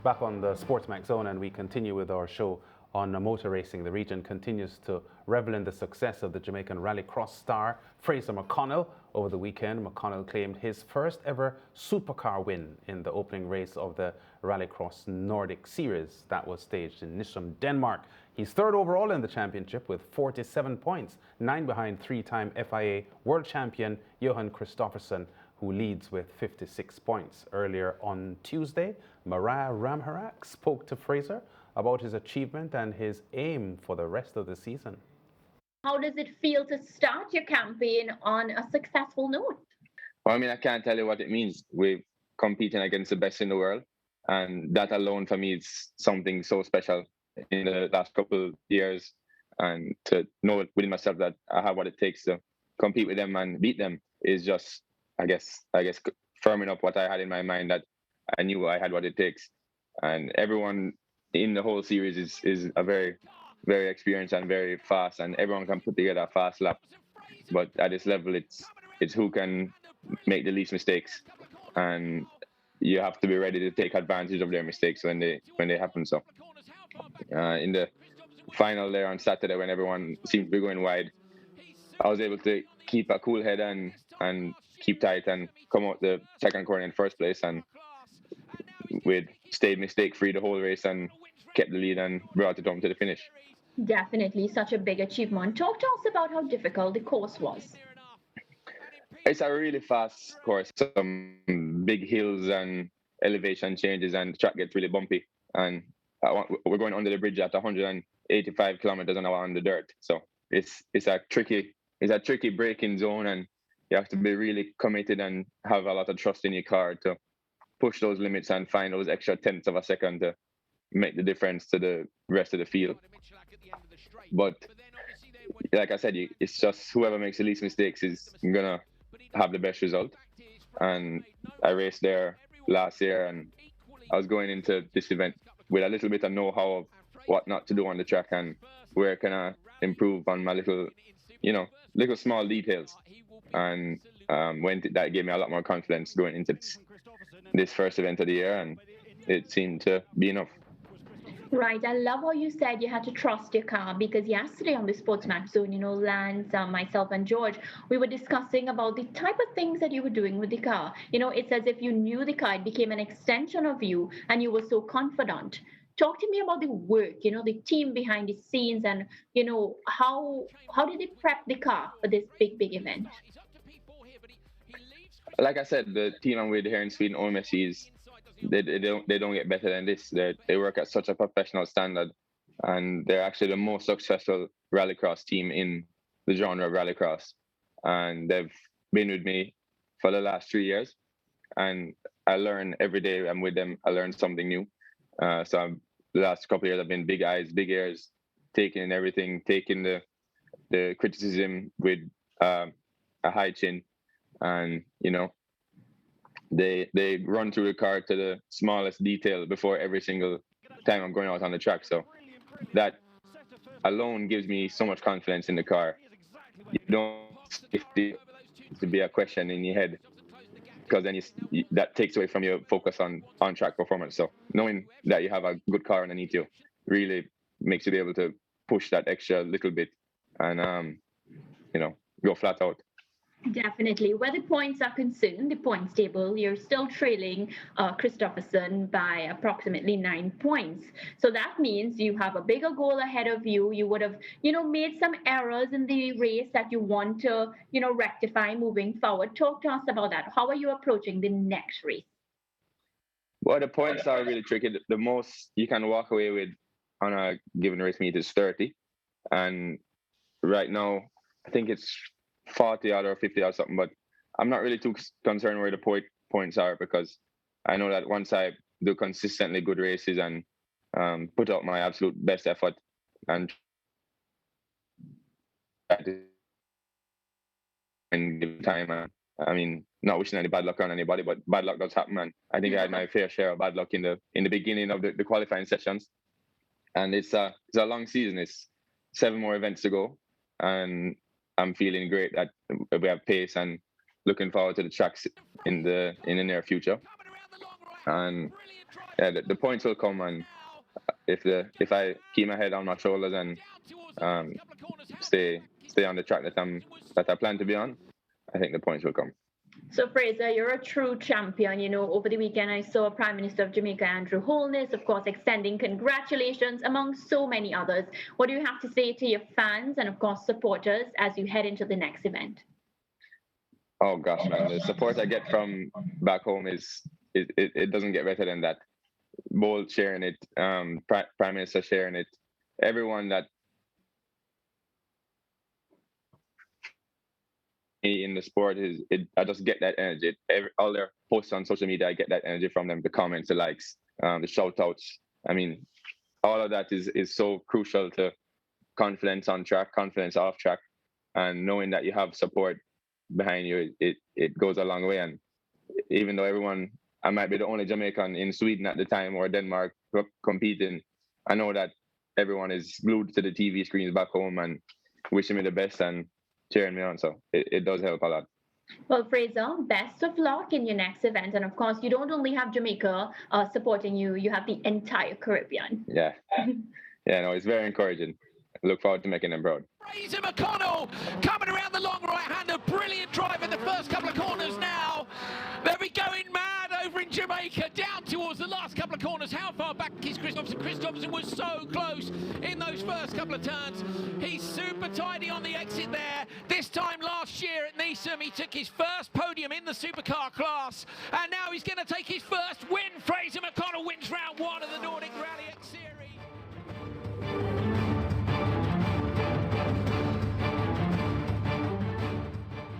Back on the SportsMax zone, and we continue with our show on motor racing. The region continues to revel in the success of the Jamaican Rallycross star Fraser McConnell. Over the weekend, McConnell claimed his first ever Supercar win in the opening race of the RallyX Nordic Series that was staged in Nysum, Denmark. He's third overall in the championship with 47 points, 9 behind three-time FIA world champion Johan Kristoffersen, who leads with 56 points. Earlier on Tuesday, Mariah Ramharak spoke to Fraser about his achievement and his aim for the rest of the season. How does it feel to start your campaign on a successful note? Well, I mean, I can't tell you what it means. We're competing against the best in the world, and that alone for me is something so special in the last couple of years. And to know within myself that I have what it takes to compete with them and beat them is just, I guess, firming up what I had in my mind, that I knew I had what it takes. And everyone in the whole series is a very, very experienced and very fast, and everyone can put together a fast lap. But at this level, it's who can make the least mistakes, and you have to be ready to take advantage of their mistakes when they happen. So in the final there on Saturday, when everyone seemed to be going wide, I was able to keep a cool head and keep tight and come out the second corner in first place, and we'd stayed mistake-free the whole race and kept the lead and brought it home to the finish. Definitely such a big achievement. Talk to us about how difficult the course was. It's a really fast course, some big hills and elevation changes, and the track gets really bumpy. And we're going under the bridge at 185 kilometers an hour on the dirt. So it's a tricky braking zone, and you have to be really committed and have a lot of trust in your car to push those limits and find those extra tenths of a second to make the difference to the rest of the field. But like I said, it's just whoever makes the least mistakes is gonna have the best result. And I raced there last year, and I was going into this event with a little bit of know-how of what not to do on the track and where can I improve on my little small details. And that gave me a lot more confidence going into this first event of the year, and it seemed to be enough. Right. I love how you said you had to trust your car, because yesterday on the SportsMax zone, Lance, myself and George, we were discussing about the type of things that you were doing with the car. It's as if you knew the car. It became an extension of you, and you were so confident. Talk to me about the work, the team behind the scenes, and, how did they prep the car for this big event? Like I said, the team I'm with here in Sweden, OMSC, they don't get better than this. They work at such a professional standard, and they're actually the most successful rallycross team in the genre of rallycross. And they've been with me for the last 3 years, and I learn every day I'm with them. I learn something new. The last couple of years I've been big eyes, big ears, taking in everything, taking the criticism with a high chin, and they run through the car to the smallest detail before every single time I'm going out on the track. So that alone gives me so much confidence in the car. You don't expect to be a question in your head, because then that takes away from your focus on track performance. So knowing that you have a good car underneath you really makes you be able to push that extra little bit and go flat out. Definitely. Where the points are concerned, the points table, you're still trailing Kristoffersen by approximately 9 points. So that means you have a bigger goal ahead of you. You would have, made some errors in the race that you want to, rectify moving forward. Talk to us about that. How are you approaching the next race? Well, the points are really tricky. The most you can walk away with on a given race meet is 30. And right now, I think it's 40 odd or 50 or something, but I'm not really too concerned where the points are, because I know that once I do consistently good races and put out my absolute best effort and give time, I mean, not wishing any bad luck on anybody, but bad luck does happen, and I think I had my fair share of bad luck in the beginning of the qualifying sessions. And it's a long season. It's 7 more events to go, and I'm feeling great that we have pace and looking forward to the tracks in the near future. And yeah, the points will come, and if I keep my head on my shoulders and stay on the track that I plan to be on, I think the points will come. So Fraser, you're a true champion. You know, over the weekend I saw Prime Minister of Jamaica, Andrew Holness, of course, extending congratulations among so many others. What do you have to say to your fans and, of course, supporters as you head into the next event? Oh gosh, man, the support I get from back home it doesn't get better than that. Bolt sharing it, Prime Minister sharing it, everyone that in the sport I just get that energy. All their posts on social media, I get that energy from them. The comments, the likes, the shout outs. I mean, all of that is so crucial to confidence on track, confidence off track, and knowing that you have support behind you, it goes a long way. And even though I might be the only Jamaican in Sweden at the time or Denmark competing, I know that everyone is glued to the TV screens back home and wishing me the best and cheering me on. So it does help a lot. Well, Fraser, best of luck in your next event. And of course, you don't only have Jamaica supporting you, you have the entire Caribbean. Yeah. Yeah, no, it's very encouraging. I look forward to making them proud. Fraser McConnell coming around the long right-hander. Brilliant drive in the first couple of corners now. They'll be going mad over in Jamaica, down towards the last couple of corners. How far back is Christopherson? Christopherson was so close in those first couple of turns. He's super tidy on the exit there. This time last year at Nysum, he took his first podium in the Supercar class, and now he's going to take his first win. Fraser McConnell wins round 1 of the Nordic RallyX Series.